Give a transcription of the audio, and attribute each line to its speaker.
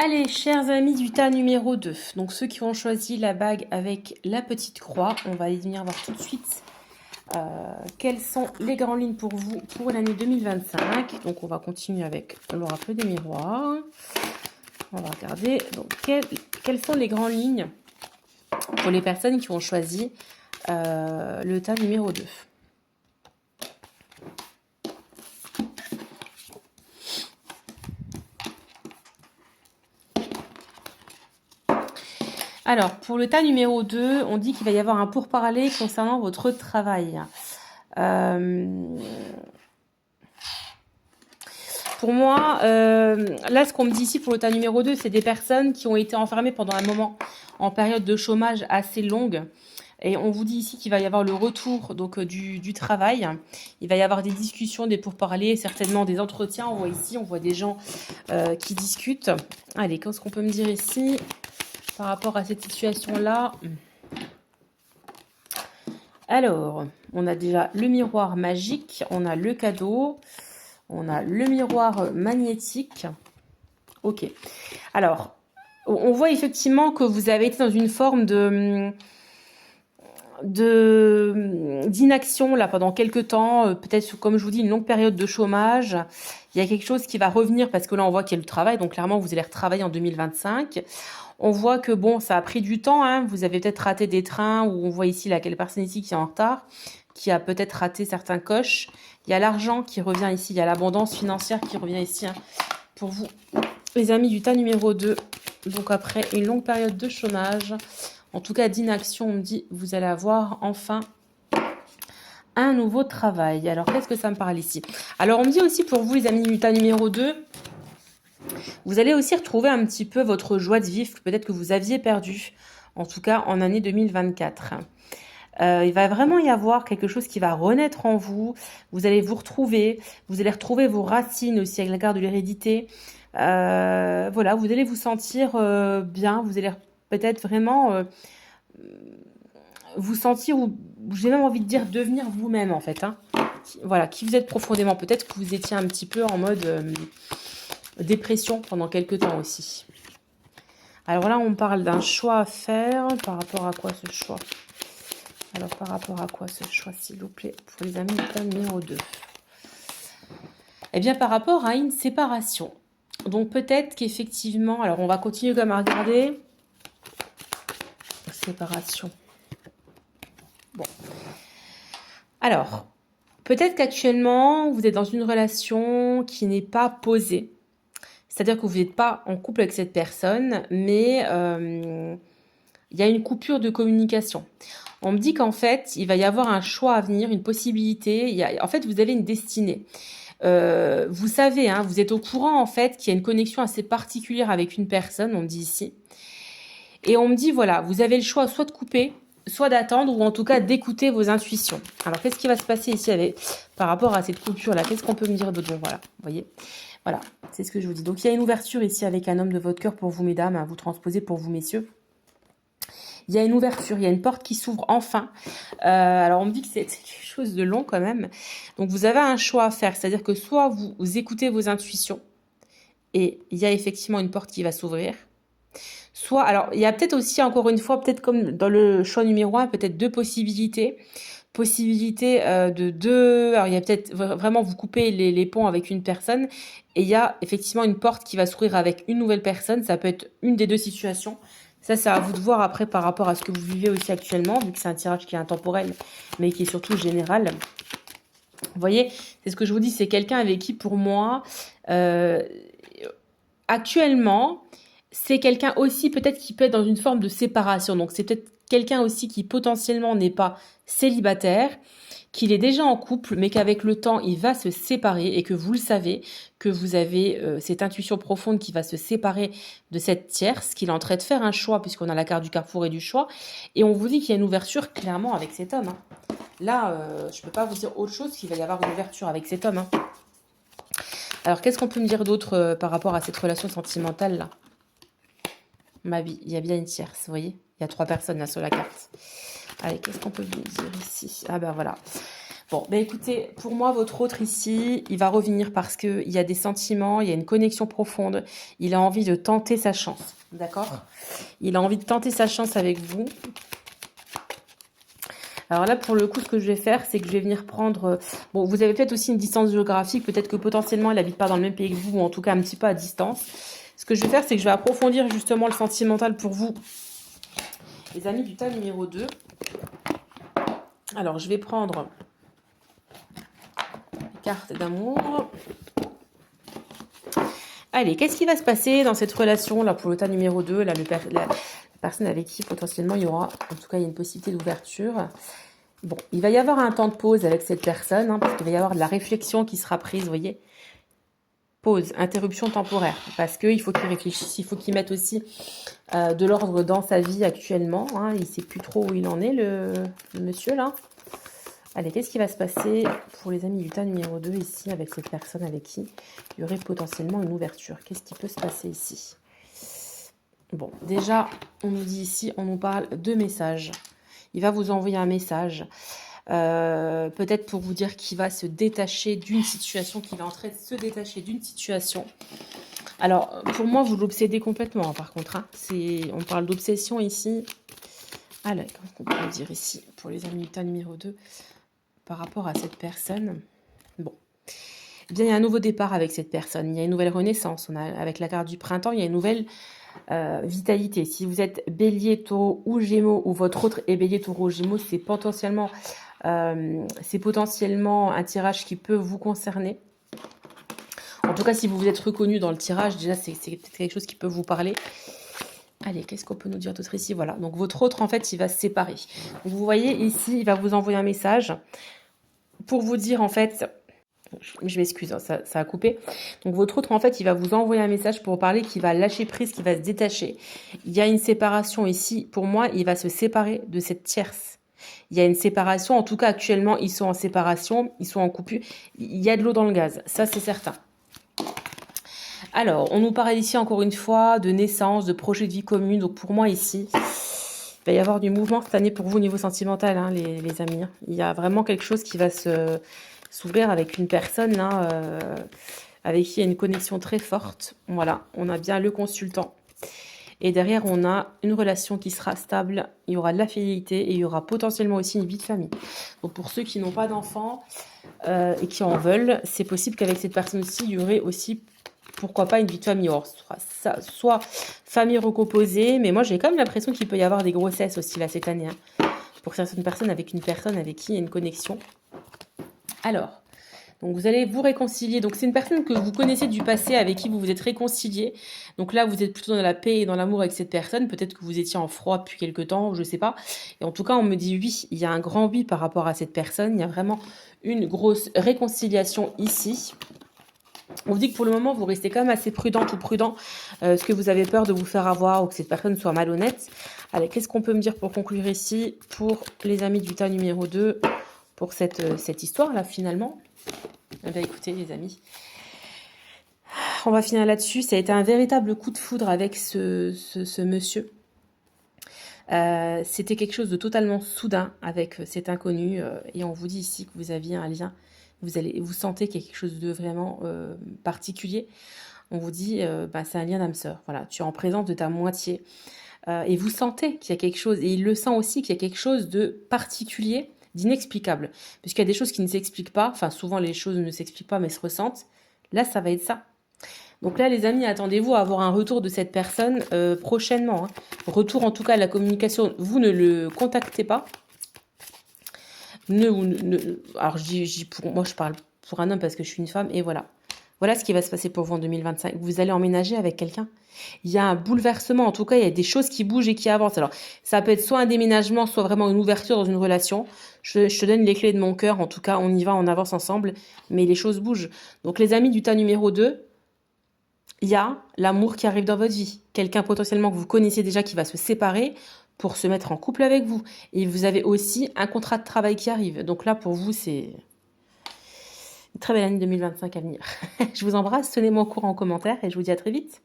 Speaker 1: Allez, chers amis du tas numéro 2, donc ceux qui ont choisi la bague avec la petite croix, on va venir voir tout de suite quelles sont les grandes lignes pour vous pour l'année 2025. Donc on va continuer avec l'oracle des miroirs. On va regarder donc, quelles sont les grandes lignes pour les personnes qui ont choisi le tas numéro 2. Alors, pour le tas numéro 2, on dit qu'il va y avoir un pourparler concernant votre travail. Pour moi, là, ce qu'on me dit ici pour le tas numéro 2, c'est des personnes qui ont été enfermées pendant un moment en période de chômage assez longue. Et on vous dit ici qu'il va y avoir le retour donc du travail. Il va y avoir des discussions, des pourparlers, certainement des entretiens. On voit ici, on voit des gens qui discutent. Allez, qu'est-ce qu'on peut me dire ici par rapport à cette situation-là? Alors, on a déjà le miroir magique, on a le cadeau, on a le miroir magnétique. Ok. Alors, on voit effectivement que vous avez été dans une forme d'inaction là pendant quelques temps, peut-être comme je vous dis une longue période de chômage. Il y a quelque chose qui va revenir parce que là on voit qu'il y a le travail, donc clairement vous allez retravailler en 2025. On voit que bon, ça a pris du temps, hein. Vous avez peut-être raté des trains, ou on voit ici là quelle personne ici qui est en retard, qui a peut-être raté certains coches. Il y a l'argent qui revient ici, il y a l'abondance financière qui revient ici, hein, pour vous, les amis du tas numéro 2. Donc après une longue période de chômage, en tout cas d'inaction, on me dit vous allez avoir enfin un nouveau travail. Alors qu'est-ce que ça me parle ici? Alors on me dit aussi pour vous les amis du tas numéro 2, vous allez aussi retrouver un petit peu votre joie de vivre, peut-être que vous aviez perdu, en tout cas en année 2024. Il va vraiment y avoir quelque chose qui va renaître en vous. Vous allez vous retrouver, vous allez retrouver vos racines aussi avec la carte de l'hérédité. Voilà, vous allez vous sentir bien, vous allez peut-être vraiment vous sentir, ou j'ai même envie de dire devenir vous-même en fait. Hein. Voilà, qui vous êtes profondément. Peut-être que vous étiez un petit peu en mode dépression pendant quelques temps aussi. Alors là, on parle d'un choix à faire. Par rapport à quoi ce choix? Alors, par rapport à quoi ce choix, s'il vous plaît, pour les amis du tas numéro 2? Eh bien, par rapport à une séparation. Donc, peut-être qu'effectivement... Alors, on va continuer comme à regarder. Séparation. Bon. Alors, peut-être qu'actuellement, vous êtes dans une relation qui n'est pas posée. C'est-à-dire que vous n'êtes pas en couple avec cette personne, mais il y a une coupure de communication. On me dit qu'en fait, il va y avoir un choix à venir, une possibilité. En fait, vous avez une destinée. Vous savez, hein, vous êtes au courant en fait qu'il y a une connexion assez particulière avec une personne, on me dit ici. Et on me dit, voilà, vous avez le choix soit de couper, soit d'attendre, ou en tout cas d'écouter vos intuitions. Alors, qu'est-ce qui va se passer ici par rapport à cette coupure-là? Qu'est-ce qu'on peut me dire d'autre? Bon, voilà, vous voyez. Voilà, c'est ce que je vous dis. Donc, il y a une ouverture ici avec un homme de votre cœur pour vous, mesdames. Hein, vous transposez pour vous, messieurs. Il y a une ouverture, il y a une porte qui s'ouvre enfin. Alors, on me dit que c'est quelque chose de long quand même. Donc, vous avez un choix à faire. C'est-à-dire que soit vous écoutez vos intuitions et il y a effectivement une porte qui va s'ouvrir. Soit, alors, il y a peut-être aussi, encore une fois, peut-être comme dans le choix numéro 1, peut-être deux possibilités. Possibilité de deux... Alors, il y a peut-être vraiment, vous coupez les ponts avec une personne et il y a effectivement une porte qui va s'ouvrir avec une nouvelle personne. Ça peut être une des deux situations. Ça, c'est à vous de voir après par rapport à ce que vous vivez aussi actuellement, vu que c'est un tirage qui est intemporel, mais qui est surtout général. Vous voyez, c'est ce que je vous dis, c'est quelqu'un avec qui, pour moi, actuellement, c'est quelqu'un aussi peut-être qui peut être dans une forme de séparation. Donc, c'est peut-être quelqu'un aussi qui potentiellement n'est pas célibataire, qu'il est déjà en couple, mais qu'avec le temps, il va se séparer et que vous le savez, que vous avez cette intuition profonde qui va se séparer de cette tierce, qu'il est en train de faire un choix, puisqu'on a la carte du carrefour et du choix, et on vous dit qu'il y a une ouverture clairement avec cet homme. Hein. Là, je ne peux pas vous dire autre chose qu'il va y avoir une ouverture avec cet homme. Hein. Alors, qu'est-ce qu'on peut me dire d'autre par rapport à cette relation sentimentale-là? Ma vie, il y a bien une tierce, vous voyez? Il y a 3 personnes là sur la carte. Allez, qu'est-ce qu'on peut vous dire ici? Ah ben voilà. Bon, ben écoutez, pour moi, votre autre ici, il va revenir parce qu'il y a des sentiments, il y a une connexion profonde. Il a envie de tenter sa chance. D'accord? Il a envie de tenter sa chance avec vous. Alors là, pour le coup, ce que je vais faire, c'est que je vais venir prendre... Bon, vous avez peut-être aussi une distance géographique. Peut-être que potentiellement, il n'habite pas dans le même pays que vous, ou en tout cas un petit peu à distance. Ce que je vais faire, c'est que je vais approfondir justement le sentimental pour vous, les amis du tas numéro 2. Alors, je vais prendre les cartes d'amour. Allez, qu'est-ce qui va se passer dans cette relation là pour le tas numéro 2 là, la personne avec qui potentiellement il y aura, en tout cas il y a une possibilité d'ouverture. Bon, il va y avoir un temps de pause avec cette personne, parce qu'il va y avoir de la réflexion qui sera prise, vous voyez. Pause, interruption temporaire, parce qu'il faut qu'il réfléchisse, il faut qu'il mette aussi de l'ordre dans sa vie actuellement. Il ne sait plus trop où il en est, le monsieur là. Allez, qu'est-ce qui va se passer pour les amis du tas numéro 2 ici, avec cette personne avec qui il y aurait potentiellement une ouverture? Qu'est-ce qui peut se passer ici? Bon, déjà, on nous dit ici, on nous parle de messages. Il va vous envoyer un message, peut-être pour vous dire qu'il va se détacher d'une situation, qu'il est en train de se détacher d'une situation. Alors, pour moi, vous l'obsédez complètement, par contre. On parle d'obsession ici. Alors, qu'est-ce qu'on peut dire ici pour les amis du tas numéro 2 par rapport à cette personne? Bon. Eh bien, il y a un nouveau départ avec cette personne. Il y a une nouvelle renaissance. Avec la carte du printemps, il y a une nouvelle vitalité. Si vous êtes bélier, taureau ou gémeaux, ou votre autre est bélier, taureau ou gémeaux, c'est potentiellement un tirage qui peut vous concerner. En tout cas, si vous vous êtes reconnu dans le tirage, déjà, c'est peut-être quelque chose qui peut vous parler. Allez, qu'est-ce qu'on peut nous dire d'autre ici? Voilà, donc votre autre, en fait, il va se séparer. Donc, vous voyez, ici, il va vous envoyer un message pour vous dire, en fait... Je m'excuse, ça a coupé. Donc, votre autre, en fait, il va vous envoyer un message pour parler qu'il va lâcher prise, qu'il va se détacher. Il y a une séparation ici. Pour moi, il va se séparer de cette tierce. Il y a une séparation. En tout cas, actuellement, ils sont en séparation. Ils sont en coupure. Il y a de l'eau dans le gaz. Ça, c'est certain. Alors, on nous parle ici, encore une fois, de naissance, de projet de vie commune. Donc, pour moi, ici, il va y avoir du mouvement cette année pour vous au niveau sentimental, les amis. Il y a vraiment quelque chose qui va s'ouvrir avec une personne là, avec qui il y a une connexion très forte. Voilà, on a bien le consultant. Et derrière, on a une relation qui sera stable. Il y aura de la fidélité et il y aura potentiellement aussi une vie de famille. Donc pour ceux qui n'ont pas d'enfants et qui en veulent, c'est possible qu'avec cette personne-ci, il y aurait aussi, pourquoi pas, une vie de famille. Or, soit famille recomposée, mais moi j'ai quand même l'impression qu'il peut y avoir des grossesses aussi là cette année. Pour certaines personnes, avec une personne avec qui il y a une connexion. Alors, donc vous allez vous réconcilier. Donc c'est une personne que vous connaissez du passé, avec qui vous vous êtes réconcilié. Donc là, vous êtes plutôt dans la paix et dans l'amour avec cette personne. Peut-être que vous étiez en froid depuis quelque temps, je ne sais pas. Et en tout cas, on me dit oui, il y a un grand oui par rapport à cette personne. Il y a vraiment une grosse réconciliation ici. On vous dit que pour le moment, vous restez quand même assez prudente ou prudent, parce que vous avez peur de vous faire avoir ou que cette personne soit malhonnête. Allez, qu'est-ce qu'on peut me dire pour conclure ici pour les amis du tas numéro 2 pour cette histoire-là, finalement? Eh bien, écoutez, les amis, on va finir là-dessus. Ça a été un véritable coup de foudre avec ce monsieur. C'était quelque chose de totalement soudain avec cet inconnu. Et on vous dit ici que vous aviez un lien. Vous sentez qu'il y a quelque chose de vraiment particulier. On vous dit, c'est un lien d'âme sœur. Voilà, tu es en présence de ta moitié. Et vous sentez qu'il y a quelque chose. Et il le sent aussi qu'il y a quelque chose de particulier, d'inexplicable. Puisqu'il y a des choses qui ne s'expliquent pas. Enfin, souvent, les choses ne s'expliquent pas, mais se ressentent. Là, ça va être ça. Donc là, les amis, attendez-vous à avoir un retour de cette personne prochainement. Retour, en tout cas, à la communication. Vous ne le contactez pas. Alors, moi, je parle pour un homme parce que je suis une femme. Et voilà. Voilà ce qui va se passer pour vous en 2025. Vous allez emménager avec quelqu'un. Il y a un bouleversement. En tout cas, il y a des choses qui bougent et qui avancent. Alors, ça peut être soit un déménagement, soit vraiment une ouverture dans une relation. Je te donne les clés de mon cœur. En tout cas, on y va, on avance ensemble. Mais les choses bougent. Donc, les amis du tas numéro 2, il y a l'amour qui arrive dans votre vie. Quelqu'un potentiellement que vous connaissez déjà qui va se séparer pour se mettre en couple avec vous. Et vous avez aussi un contrat de travail qui arrive. Donc là, pour vous, c'est une très belle année 2025 à venir. Je vous embrasse, tenez-moi au courant en commentaire et je vous dis à très vite.